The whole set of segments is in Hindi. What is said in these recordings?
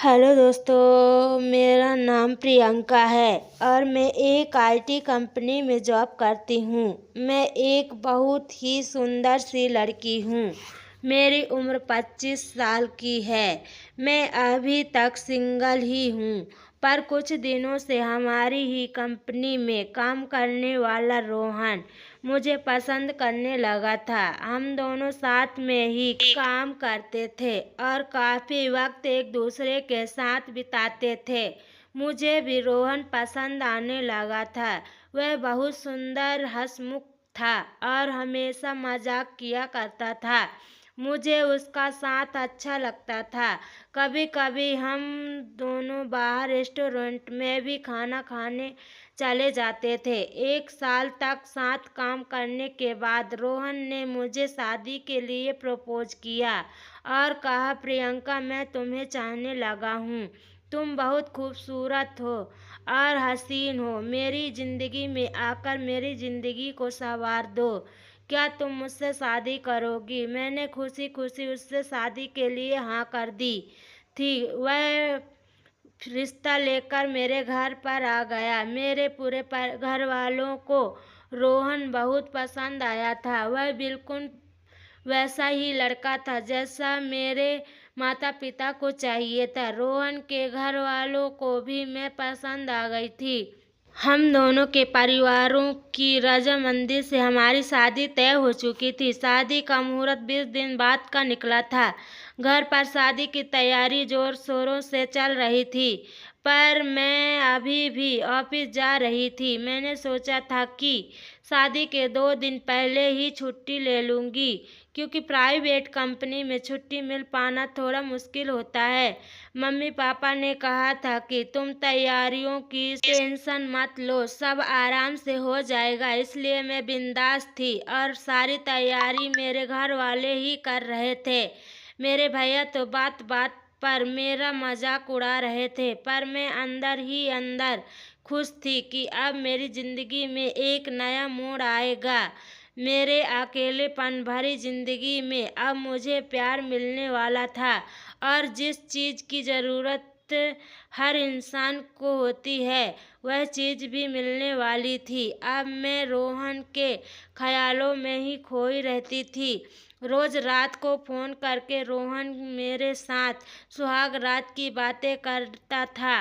हेलो दोस्तों, मेरा नाम प्रियंका है और मैं एक आईटी कंपनी में जॉब करती हूँ। मैं एक बहुत ही सुंदर सी लड़की हूँ। मेरी उम्र 25 साल की है। मैं अभी तक सिंगल ही हूँ, पर कुछ दिनों से हमारी ही कंपनी में काम करने वाला रोहन मुझे पसंद करने लगा था। हम दोनों साथ में ही काम करते थे और काफ़ी वक्त एक दूसरे के साथ बिताते थे। मुझे भी रोहन पसंद आने लगा था। वह बहुत सुंदर, हंसमुख था और हमेशा मजाक किया करता था। मुझे उसका साथ अच्छा लगता था। कभी कभी हम दोनों बाहर रेस्टोरेंट में भी खाना खाने चले जाते थे। 1 साल तक साथ काम करने के बाद रोहन ने मुझे शादी के लिए प्रपोज किया और कहा, प्रियंका, मैं तुम्हें चाहने लगा हूँ। तुम बहुत खूबसूरत हो और हसीन हो। मेरी जिंदगी में आकर मेरी जिंदगी को संवार दो। क्या तुम मुझसे शादी करोगी? मैंने खुशी खुशी उससे शादी के लिए हाँ कर दी थी। वह रिश्ता लेकर मेरे घर पर आ गया। मेरे पूरे घर वालों को रोहन बहुत पसंद आया था। वह बिल्कुल वैसा ही लड़का था जैसा मेरे माता पिता को चाहिए था। रोहन के घर वालों को भी मैं पसंद आ गई थी। हम दोनों के परिवारों की रजामंदी से हमारी शादी तय हो चुकी थी। शादी का मुहूर्त 20 दिन बाद का निकला था। घर पर शादी की तैयारी जोर शोरों से चल रही थी, पर मैं अभी भी ऑफिस जा रही थी। मैंने सोचा था कि शादी के 2 दिन पहले ही छुट्टी ले लूँगी, क्योंकि प्राइवेट कंपनी में छुट्टी मिल पाना थोड़ा मुश्किल होता है। मम्मी पापा ने कहा था कि तुम तैयारियों की टेंशन मत लो, सब आराम से हो जाएगा। इसलिए मैं बिंदास थी और सारी तैयारी मेरे घर वाले ही कर रहे थे। मेरे भैया तो बात बात पर मेरा मजाक उड़ा रहे थे, पर मैं अंदर ही अंदर खुश थी कि अब मेरी जिंदगी में एक नया मोड़ आएगा। मेरे अकेलेपन भरी जिंदगी में अब मुझे प्यार मिलने वाला था और जिस चीज़ की ज़रूरत हर इंसान को होती है, वह चीज़ भी मिलने वाली थी। अब मैं रोहन के ख्यालों में ही खोई रहती थी। रोज रात को फ़ोन करके रोहन मेरे साथ सुहाग रात की बातें करता था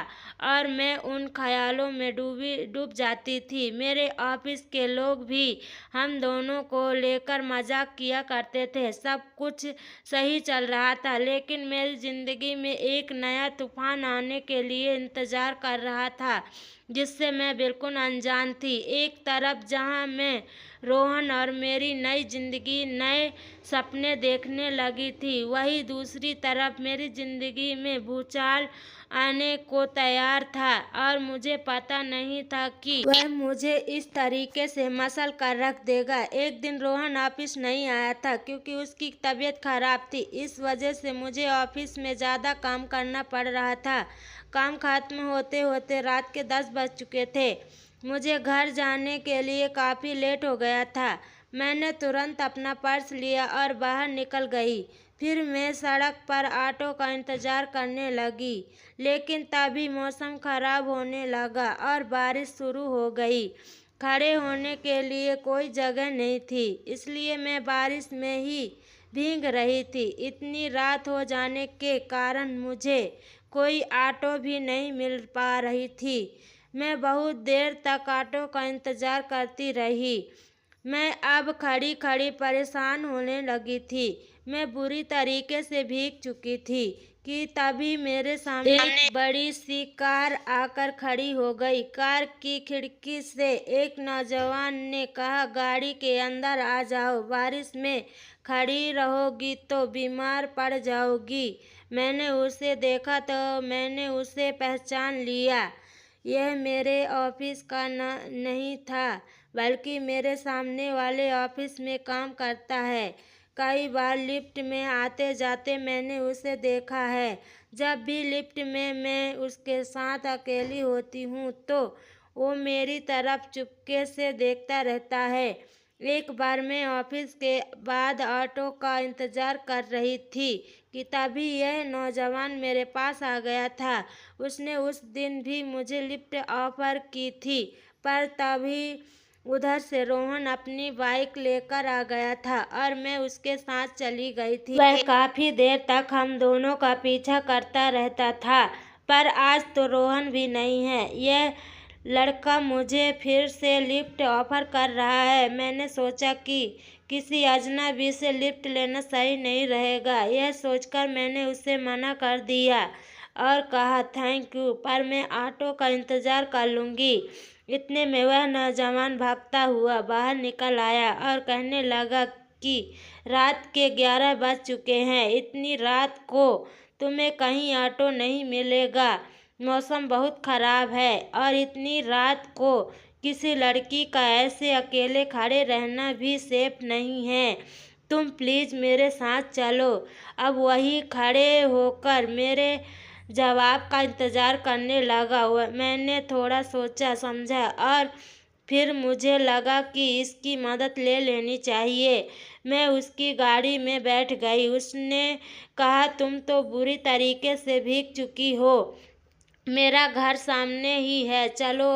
और मैं उन ख्यालों में डूब जाती थी। मेरे ऑफिस के लोग भी हम दोनों को लेकर मजाक किया करते थे। सब कुछ सही चल रहा था, लेकिन मेरी जिंदगी में एक नया तूफान आने के लिए इंतजार कर रहा था, जिससे मैं बिल्कुल अनजान थी। एक तरफ जहां मैं रोहन और मेरी नई जिंदगी, नए सपने देखने लगी थी, वहीं दूसरी तरफ मेरी जिंदगी में भूचाल आने को तैयार था और मुझे पता नहीं था कि वह मुझे इस तरीके से मसल कर रख देगा। एक दिन रोहन ऑफिस नहीं आया था क्योंकि उसकी तबीयत खराब थी। इस वजह से मुझे ऑफिस में ज़्यादा काम करना पड़ रहा था। काम खत्म होते होते रात के 10 बज चुके थे। मुझे घर जाने के लिए काफ़ी लेट हो गया था। मैंने तुरंत अपना पर्स लिया और बाहर निकल गई। फिर मैं सड़क पर ऑटो का इंतज़ार करने लगी, लेकिन तभी मौसम खराब होने लगा और बारिश शुरू हो गई। खड़े होने के लिए कोई जगह नहीं थी, इसलिए मैं बारिश में ही भीग रही थी। इतनी रात हो जाने के कारण मुझे कोई ऑटो भी नहीं मिल पा रही थी। मैं बहुत देर तक ऑटो का इंतज़ार करती रही। मैं अब खड़ी खड़ी परेशान होने लगी थी। मैं बुरी तरीके से भीग चुकी थी कि तभी मेरे सामने एक बड़ी सी कार आकर खड़ी हो गई। कार की खिड़की से एक नौजवान ने कहा, गाड़ी के अंदर आ जाओ, बारिश में खड़ी रहोगी तो बीमार पड़ जाओगी। मैंने उसे देखा तो मैंने उसे पहचान लिया। यह मेरे ऑफिस का नहीं था, बल्कि मेरे सामने वाले ऑफिस में काम करता है। कई बार लिफ्ट में आते जाते मैंने उसे देखा है। जब भी लिफ्ट में मैं उसके साथ अकेली होती हूँ तो वो मेरी तरफ चुपके से देखता रहता है। एक बार मैं ऑफिस के बाद ऑटो का इंतज़ार कर रही थी कि तभी यह नौजवान मेरे पास आ गया था। उसने उस दिन भी मुझे लिफ्ट ऑफर की थी, पर तभी उधर से रोहन अपनी बाइक लेकर आ गया था और मैं उसके साथ चली गई थी। वह काफी देर तक हम दोनों का पीछा करता रहता था, पर आज तो रोहन भी नहीं है। यह लड़का मुझे फिर से लिफ्ट ऑफर कर रहा है। मैंने सोचा कि किसी अजनबी से लिफ्ट लेना सही नहीं रहेगा। यह सोचकर मैंने उसे मना कर दिया और कहा थैंक यू, पर मैं ऑटो का इंतज़ार कर लूँगी। इतने में वह नौजवान भागता हुआ बाहर निकल आया और कहने लगा कि रात के 11 बज चुके हैं। इतनी रात को तुम्हें कहीं ऑटो नहीं मिलेगा। मौसम बहुत ख़राब है और इतनी रात को किसी लड़की का ऐसे अकेले खड़े रहना भी सेफ नहीं है। तुम प्लीज़ मेरे साथ चलो। अब वही खड़े होकर मेरे जवाब का इंतज़ार करने लगा। मैंने थोड़ा सोचा समझा और फिर मुझे लगा कि इसकी मदद ले लेनी चाहिए। मैं उसकी गाड़ी में बैठ गई। उसने कहा तुम तो बुरी तरीके से भीग चुकी हो, मेरा घर सामने ही है, चलो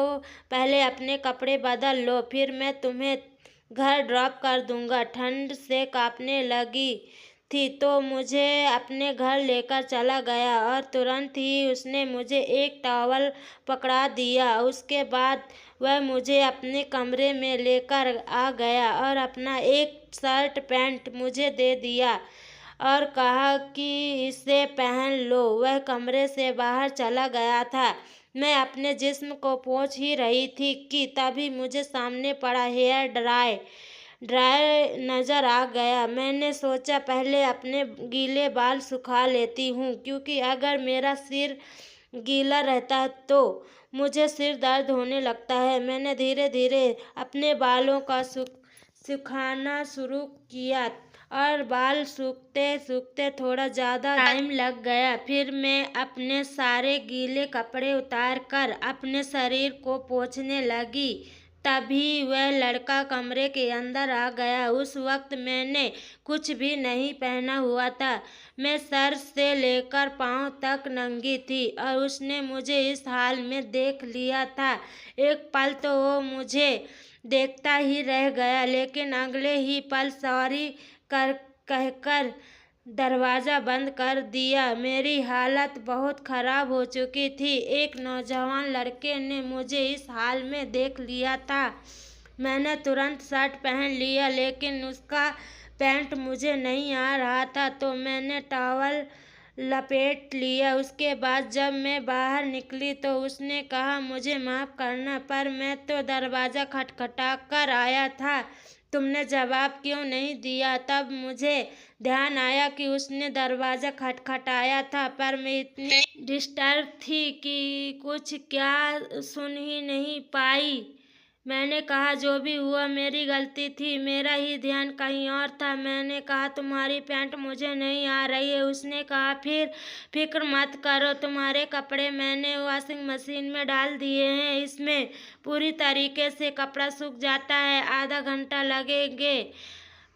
पहले अपने कपड़े बदल लो, फिर मैं तुम्हें घर ड्रॉप कर दूंगा। ठंड से कांपने लगी थी तो मुझे अपने घर लेकर चला गया और तुरंत ही उसने मुझे एक टॉवल पकड़ा दिया। उसके बाद वह मुझे अपने कमरे में लेकर आ गया और अपना एक शर्ट पैंट मुझे दे दिया और कहा कि इसे पहन लो। वह कमरे से बाहर चला गया था। मैं अपने जिस्म को पोंछ ही रही थी कि तभी मुझे सामने पड़ा हेयर ड्रायर नज़र आ गया। मैंने सोचा पहले अपने गीले बाल सुखा लेती हूँ, क्योंकि अगर मेरा सिर गीला रहता तो मुझे सिर दर्द होने लगता है। मैंने धीरे धीरे अपने बालों का सुखाना शुरू किया और बाल सूखते सूखते थोड़ा ज़्यादा टाइम लग गया। फिर मैं अपने सारे गीले कपड़े उतार कर अपने शरीर को पोंछने लगी। तभी वह लड़का कमरे के अंदर आ गया। उस वक्त मैंने कुछ भी नहीं पहना हुआ था। मैं सर से लेकर पाँव तक नंगी थी और उसने मुझे इस हाल में देख लिया था। एक पल तो वो मुझे देखता ही रह गया, लेकिन अगले ही पल सॉरी कहकर दरवाज़ा बंद कर दिया। मेरी हालत बहुत ख़राब हो चुकी थी। एक नौजवान लड़के ने मुझे इस हाल में देख लिया था। मैंने तुरंत शर्ट पहन लिया, लेकिन उसका पैंट मुझे नहीं आ रहा था, तो मैंने टॉवल लपेट लिया। उसके बाद जब मैं बाहर निकली तो उसने कहा मुझे माफ़ करना, पर मैं तो दरवाज़ा खटखटा कर आया था, तुमने जवाब क्यों नहीं दिया। तब मुझे ध्यान आया कि उसने दरवाज़ा खटखटाया था, पर मैं इतनी डिस्टर्ब थी कि कुछ क्या सुन ही नहीं पाई। मैंने कहा जो भी हुआ मेरी गलती थी, मेरा ही ध्यान कहीं और था। मैंने कहा तुम्हारी पैंट मुझे नहीं आ रही है। उसने कहा फिर फिक्र मत करो, तुम्हारे कपड़े मैंने वॉशिंग मशीन में डाल दिए हैं, इसमें पूरी तरीके से कपड़ा सूख जाता है, आधा घंटा लगेंगे।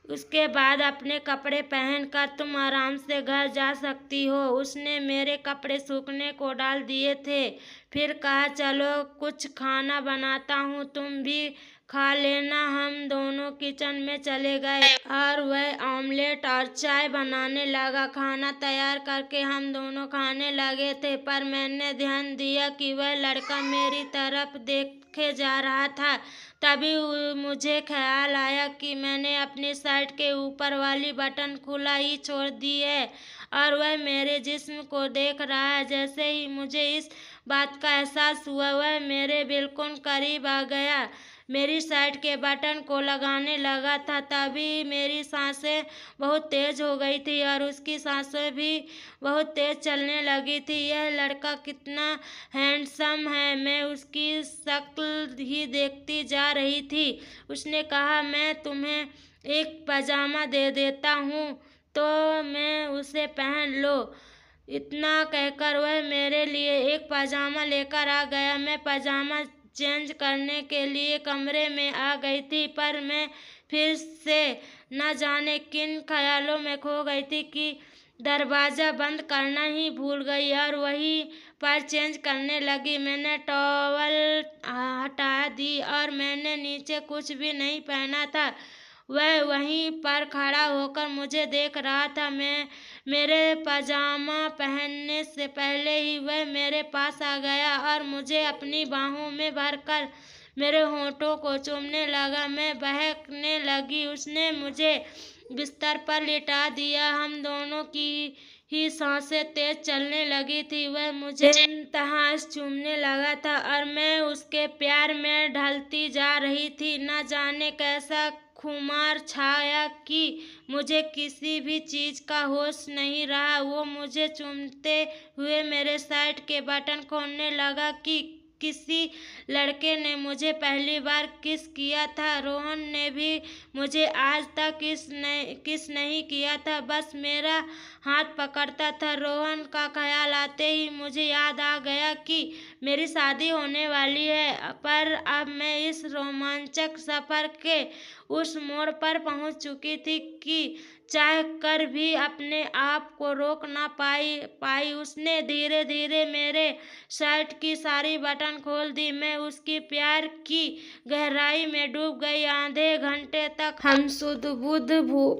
उसके बाद अपने कपड़े पहनकर तुम आराम से घर जा सकती हो। उसने मेरे कपड़े सूखने को डाल दिए थे। फिर कहा चलो कुछ खाना बनाता हूँ, तुम भी खा लेना। हम दोनों किचन में चले गए और वह ऑमलेट और चाय बनाने लगा। खाना तैयार करके हम दोनों खाने लगे थे, पर मैंने ध्यान दिया कि वह लड़का मेरी तरफ देखे जा रहा था। तभी मुझे ख्याल आया कि मैंने अपनी शर्ट के ऊपर वाली बटन खुला ही छोड़ दी है और वह मेरे जिस्म को देख रहा है। जैसे ही मुझे इस बात का एहसास हुआ, वह मेरे बिल्कुल करीब आ गया, मेरी शर्ट के बटन को लगाने लगा था। तभी मेरी सांसें बहुत तेज़ हो गई थी और उसकी सांसें भी बहुत तेज़ चलने लगी थी। यह लड़का कितना हैंडसम है, मैं उसकी शक्ल ही देखती जा रही थी। उसने कहा मैं तुम्हें एक पजामा दे देता हूँ तो मैं उसे पहन लो। इतना कहकर वह मेरे लिए एक पजामा लेकर आ गया। मैं पजामा चेंज करने के लिए कमरे में आ गई थी, पर मैं फिर से न जाने किन ख्यालों में खो गई थी कि दरवाज़ा बंद करना ही भूल गई और वहीं पर चेंज करने लगी। मैंने टॉवल हटा दी और मैंने नीचे कुछ भी नहीं पहना था। वह वहीं पर खड़ा होकर मुझे देख रहा था। मेरे पजामा पहनने से पहले ही वह मेरे पास आ गया और मुझे अपनी बाहों में भरकर मेरे होठों को चूमने लगा। मैं बहकने लगी। उसने मुझे बिस्तर पर लिटा दिया। हम दोनों की ही सांसें तेज चलने लगी थी। वह मुझे बेतहाशा चूमने लगा था और मैं उसके प्यार में ढलती जा रही थी। न जाने कैसा खुमार छाया कि मुझे किसी भी चीज़ का होश नहीं रहा। वो मुझे चूमते हुए मेरे शर्ट के बटन खोलने लगा कि किसी लड़के ने मुझे पहली बार किस किया था। रोहन ने भी मुझे आज तक किस नहीं किया था, बस मेरा हाथ पकड़ता था। रोहन का ख्याल आते ही मुझे याद आ गया कि मेरी शादी होने वाली है। पर अब मैं इस रोमांचक सफ़र के उस मोड़ पर पहुंच चुकी थी कि चाह कर भी अपने आप को रोक ना पाई। उसने धीरे धीरे मेरे शर्ट की सारी बटन खोल दी। मैं उसकी प्यार की गहराई में डूब गई। आधे घंटे तक हम सुध-बुध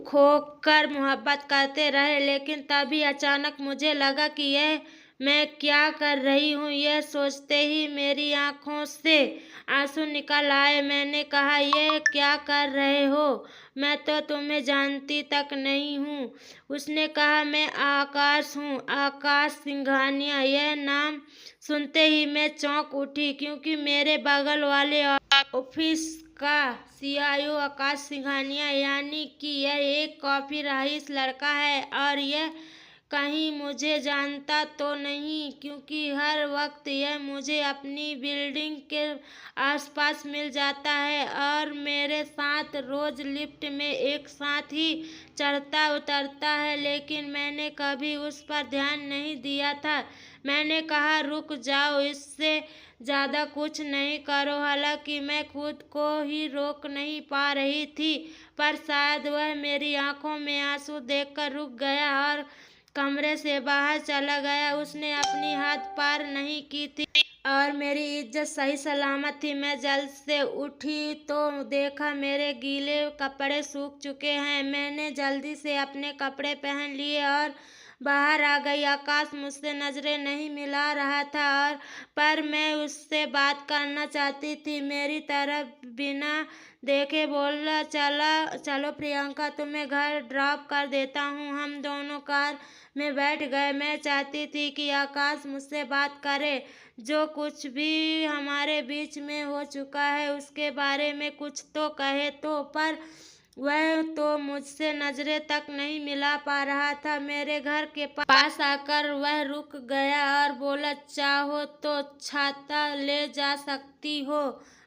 खोकर मोहब्बत करते रहे, लेकिन तभी अचानक मुझे लगा कि यह मैं क्या कर रही हूँ। यह सोचते ही मेरी आंखों से आंसू निकल आए। मैंने कहा, यह क्या कर रहे हो? मैं तो तुम्हें जानती तक नहीं हूँ। उसने कहा, मैं आकाश हूँ, आकाश सिंघानिया। यह नाम सुनते ही मैं चौंक उठी, क्योंकि मेरे बगल वाले ऑफिस का CIO आकाश सिंघानिया, यानी कि यह एक कॉफी रईस लड़का है। और यह कहीं मुझे जानता तो नहीं, क्योंकि हर वक्त यह मुझे अपनी बिल्डिंग के आसपास मिल जाता है और मेरे साथ रोज लिफ्ट में एक साथ ही चढ़ता उतरता है। लेकिन मैंने कभी उस पर ध्यान नहीं दिया था। मैंने कहा, रुक जाओ, इससे ज़्यादा कुछ नहीं करो। हालांकि मैं खुद को ही रोक नहीं पा रही थी, पर शायद वह मेरी आंखों में आंसू देखकर रुक गया और कमरे से बाहर चला गया। उसने अपनी हद पार नहीं की थी और मेरी इज्जत सही सलामत थी। मैं जल्द से उठी तो देखा मेरे गीले कपड़े सूख चुके हैं। मैंने जल्दी से अपने कपड़े पहन लिए और बाहर आ गई। आकाश मुझसे नजरें नहीं मिला रहा था पर मैं उससे बात करना चाहती थी। मेरी तरफ बिना देखे बोला, चलो प्रियंका, तुम्हें घर ड्रॉप कर देता हूँ। हम दोनों कार में बैठ गए। मैं चाहती थी कि आकाश मुझसे बात करे। जो कुछ भी हमारे बीच में हो चुका है उसके बारे में कुछ तो कहे तो, पर वह तो मुझसे नजरें तक नहीं मिला पा रहा था। मेरे घर के पास आकर वह रुक गया और बोला, चाहो तो छाता ले जा सकती हो।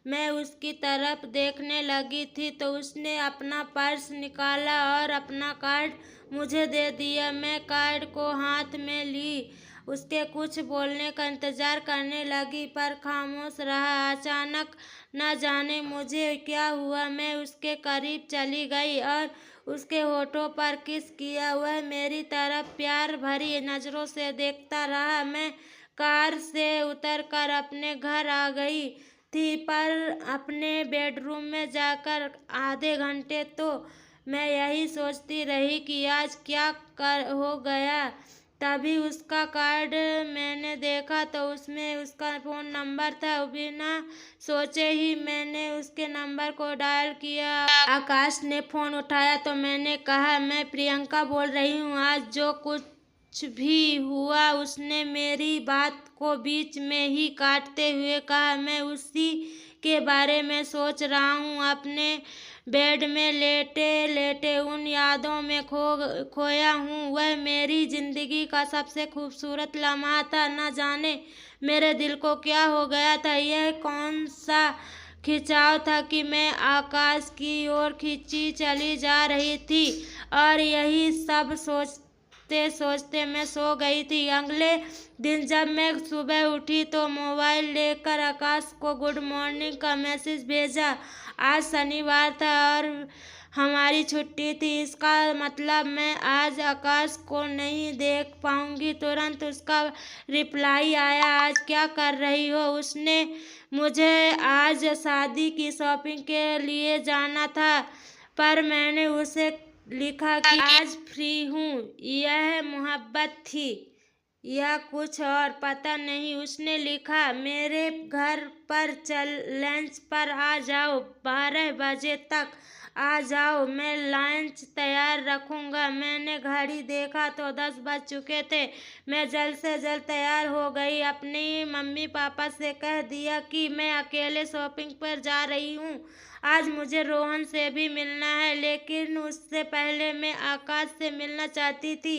मैं उसकी तरफ देखने लगी थी तो उसने अपना पर्स निकाला और अपना कार्ड मुझे दे दिया। मैं कार्ड को हाथ में ली, उसके कुछ बोलने का इंतजार करने लगी, पर खामोश रहा। अचानक न जाने मुझे क्या हुआ, मैं उसके करीब चली गई और उसके होठों पर किस किया। वह मेरी तरफ प्यार भरी नजरों से देखता रहा। मैं कार से उतरकर अपने घर आ गई थी, पर अपने बेडरूम में जाकर आधे घंटे तो मैं यही सोचती रही कि आज क्या हो गया। तभी उसका कार्ड मैंने देखा तो उसमें उसका फ़ोन नंबर था। बिना सोचे ही मैंने उसके नंबर को डायल किया। आकाश ने फ़ोन उठाया तो मैंने कहा, मैं प्रियंका बोल रही हूँ। आज जो कुछ भी हुआ, उसने मेरी बात को बीच में ही काटते हुए कहा, मैं उसी के बारे में सोच रहा हूँ। अपने बेड में लेटे लेटे उन यादों में खोया हूँ। वह मेरी जिंदगी का सबसे खूबसूरत लम्हा था। न जाने मेरे दिल को क्या हो गया था। यह कौन सा खिंचाव था कि मैं आकाश की ओर खींची चली जा रही थी। और यही सब सोचते सोचते सोचते मैं सो गई थी। अगले दिन जब मैं सुबह उठी तो मोबाइल लेकर आकाश को गुड मॉर्निंग का मैसेज भेजा। आज शनिवार था और हमारी छुट्टी थी। इसका मतलब मैं आज आकाश को नहीं देख पाऊंगी। तुरंत उसका रिप्लाई आया, आज क्या कर रही हो? उसने मुझे आज शादी की शॉपिंग के लिए जाना था, पर मैंने उसे लिखा कि आज फ्री हूँ। यह मोहब्बत थी या कुछ और पता नहीं। उसने लिखा, मेरे घर पर लंच पर आ जाओ, 12 बजे तक आ जाओ, मैं लंच तैयार रखूँगा। मैंने घड़ी देखा तो 10 बज चुके थे। मैं जल्द से जल्द तैयार हो गई। अपनी मम्मी पापा से कह दिया कि मैं अकेले शॉपिंग पर जा रही हूँ। आज मुझे रोहन से भी मिलना है, लेकिन उससे पहले मैं आकाश से मिलना चाहती थी।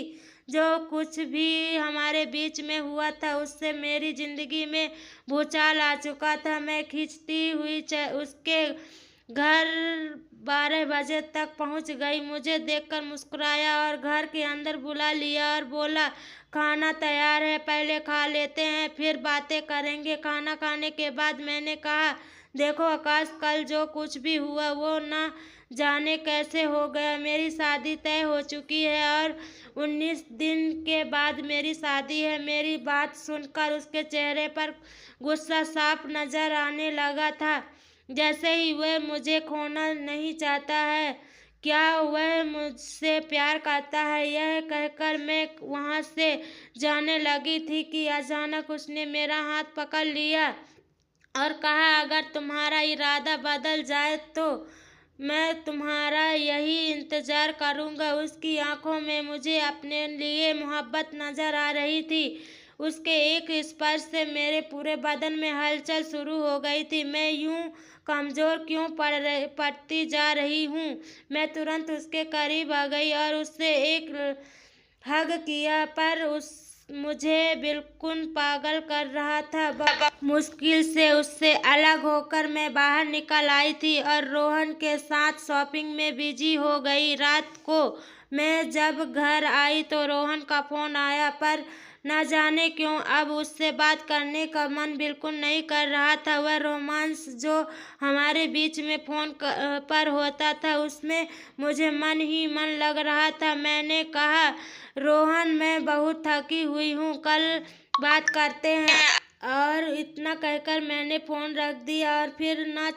जो कुछ भी हमारे बीच में हुआ था उससे मेरी जिंदगी में भूचाल आ चुका था। मैं खींचती हुई उसके घर 12 बजे तक पहुंच गई। मुझे देखकर मुस्कुराया और घर के अंदर बुला लिया और बोला, खाना तैयार है, पहले खा लेते हैं फिर बातें करेंगे। खाना खाने के बाद मैंने कहा, देखो आकाश, कल जो कुछ भी हुआ वो ना जाने कैसे हो गया। मेरी शादी तय हो चुकी है और 19 दिन के बाद मेरी शादी है। मेरी बात सुनकर उसके चेहरे पर गुस्सा साफ नजर आने लगा था, जैसे ही वह मुझे खोना नहीं चाहता है। क्या वह मुझसे प्यार करता है? यह कहकर मैं वहाँ से जाने लगी थी कि अचानक उसने मेरा हाथ पकड़ लिया और कहा, अगर तुम्हारा इरादा बदल जाए तो मैं तुम्हारा यही इंतजार करूंगा। उसकी आंखों में मुझे अपने लिए मोहब्बत नजर आ रही थी। उसके एक स्पर्श से मेरे पूरे बदन में हलचल शुरू हो गई थी। मैं यूं कमजोर क्यों पड़ती जा रही हूँ? मैं तुरंत उसके करीब आ गई और उससे एक हग किया, पर मुझे बिल्कुल पागल कर रहा था। मुश्किल से उससे अलग होकर मैं बाहर निकल आई थी और रोहन के साथ शॉपिंग में बिजी हो गई। रात को मैं जब घर आई तो रोहन का फोन आया, पर न जाने क्यों अब उससे बात करने का मन बिल्कुल नहीं कर रहा था। वह रोमांस जो हमारे बीच में फोन पर होता था उसमें मुझे मन ही मन लग रहा था। मैंने कहा, रोहन, मैं बहुत थकी हुई हूँ, कल बात करते हैं। और इतना कहकर मैंने फ़ोन रख दिया और फिर ना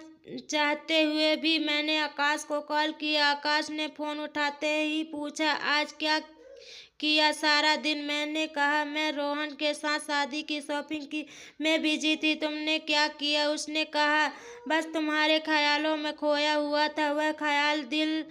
चाहते हुए भी मैंने आकाश को कॉल किया। आकाश ने फ़ोन उठाते ही पूछा, आज क्या किया सारा दिन? मैंने कहा, मैं रोहन के साथ शादी की शॉपिंग की में बिजी थी। तुमने क्या किया? उसने कहा, बस तुम्हारे ख्यालों में खोया हुआ था। वह ख्याल दिल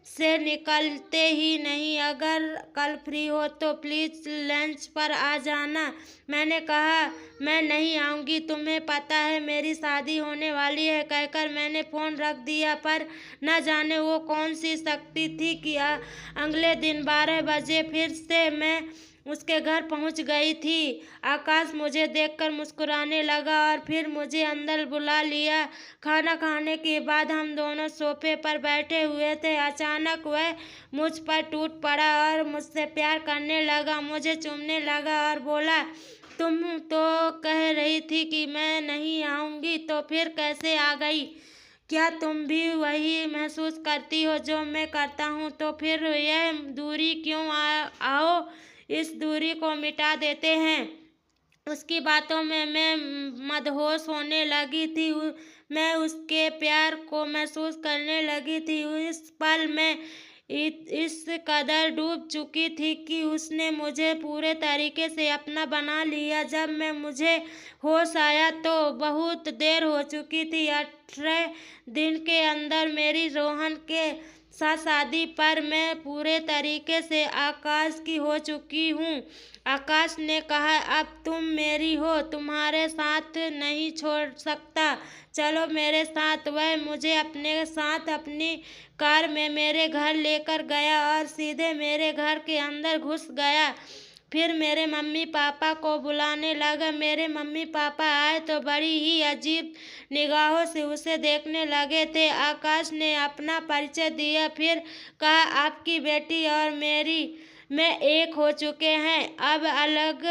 से निकलते ही नहीं। अगर कल फ्री हो तो प्लीज़ लंच पर आ जाना। मैंने कहा, मैं नहीं आऊँगी, तुम्हें पता है मेरी शादी होने वाली है। कहकर मैंने फ़ोन रख दिया, पर न जाने वो कौन सी शक्ति थी कि अगले दिन 12 बजे फिर से मैं उसके घर पहुंच गई थी। आकाश मुझे देखकर मुस्कुराने लगा और फिर मुझे अंदर बुला लिया। खाना खाने के बाद हम दोनों सोफे पर बैठे हुए थे। अचानक वह मुझ पर टूट पड़ा और मुझसे प्यार करने लगा। मुझे चूमने लगा और बोला, तुम तो कह रही थी कि मैं नहीं आऊँगी, तो फिर कैसे आ गई? क्या तुम भी वही महसूस करती हो जो मैं करता हूँ? तो फिर यह दूरी क्यों? आओ इस दूरी को मिटा देते हैं। उसकी बातों में मैं मदहोश होने लगी थी। मैं उसके प्यार को महसूस करने लगी थी। इस पल मैं इस कदर डूब चुकी थी कि उसने मुझे पूरे तरीके से अपना बना लिया। जब मुझे होश आया तो बहुत देर हो चुकी थी। 18 दिन के अंदर मेरी रोहन के साथ शादी पर मैं पूरे तरीके से आकाश की हो चुकी हूँ। आकाश ने कहा, अब तुम मेरी हो, तुम्हारे साथ नहीं छोड़ सकता, चलो मेरे साथ। वह मुझे अपने साथ अपनी कार में मेरे घर लेकर गया और सीधे मेरे घर के अंदर घुस गया। फिर मेरे मम्मी पापा को बुलाने लगा। मेरे मम्मी पापा आए तो बड़ी ही अजीब निगाहों से उसे देखने लगे थे। आकाश ने अपना परिचय दिया, फिर कहा, आपकी बेटी और मेरी में एक हो चुके हैं, अब अलग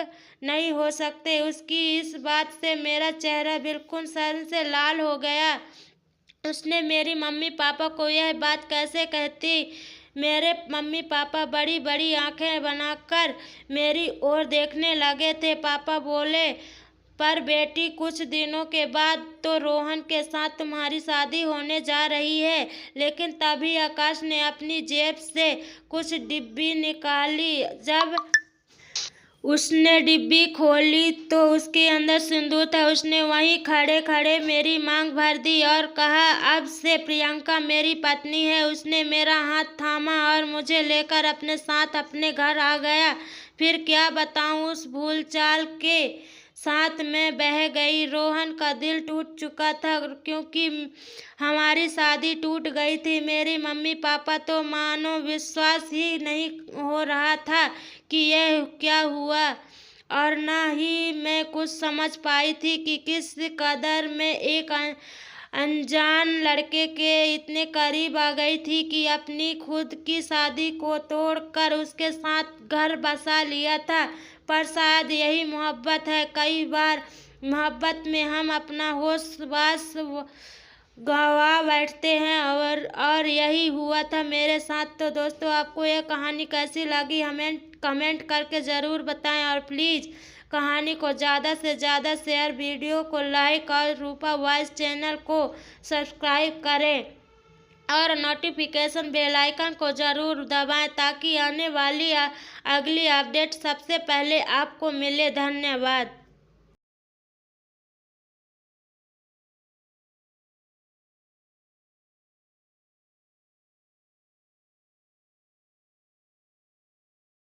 नहीं हो सकते। उसकी इस बात से मेरा चेहरा बिल्कुल सर से लाल हो गया। उसने मेरी मम्मी पापा को यह बात कैसे कहती। मेरे मम्मी पापा बड़ी बड़ी आंखें बनाकर मेरी ओर देखने लगे थे। पापा बोले, पर बेटी, कुछ दिनों के बाद तो रोहन के साथ तुम्हारी शादी होने जा रही है। लेकिन तभी आकाश ने अपनी जेब से कुछ डिब्बी निकाली। जब उसने डिब्बी खोली तो उसके अंदर सिंदूर था। उसने वहीं खड़े खड़े मेरी मांग भर दी और कहा, अब से प्रियंका मेरी पत्नी है। उसने मेरा हाथ थामा और मुझे लेकर अपने साथ अपने घर आ गया। फिर क्या बताऊं, उस भूलचाल के साथ मैं बह गई। रोहन का दिल टूट चुका था क्योंकि हमारी शादी टूट गई थी। मेरी मम्मी पापा तो मानो विश्वास ही नहीं हो रहा था कि यह क्या हुआ, और न ही मैं कुछ समझ पाई थी कि किस कदर मैं एक अनजान लड़के के इतने करीब आ गई थी कि अपनी खुद की शादी को तोड़कर उसके साथ घर बसा लिया था। पर शायद यही मोहब्बत है। कई बार मोहब्बत में हम अपना होश वास गवा बैठते हैं, और यही हुआ था मेरे साथ। तो दोस्तों, आपको यह कहानी कैसी लगी हमें कमेंट करके ज़रूर बताएं, और प्लीज़ कहानी को ज़्यादा से ज़्यादा शेयर, वीडियो को लाइक और रूपा वॉइस चैनल को सब्सक्राइब करें और नोटिफिकेशन बेल आइकन को ज़रूर दबाएं ताकि आने वाली अगली अपडेट सबसे पहले आपको मिले। धन्यवाद।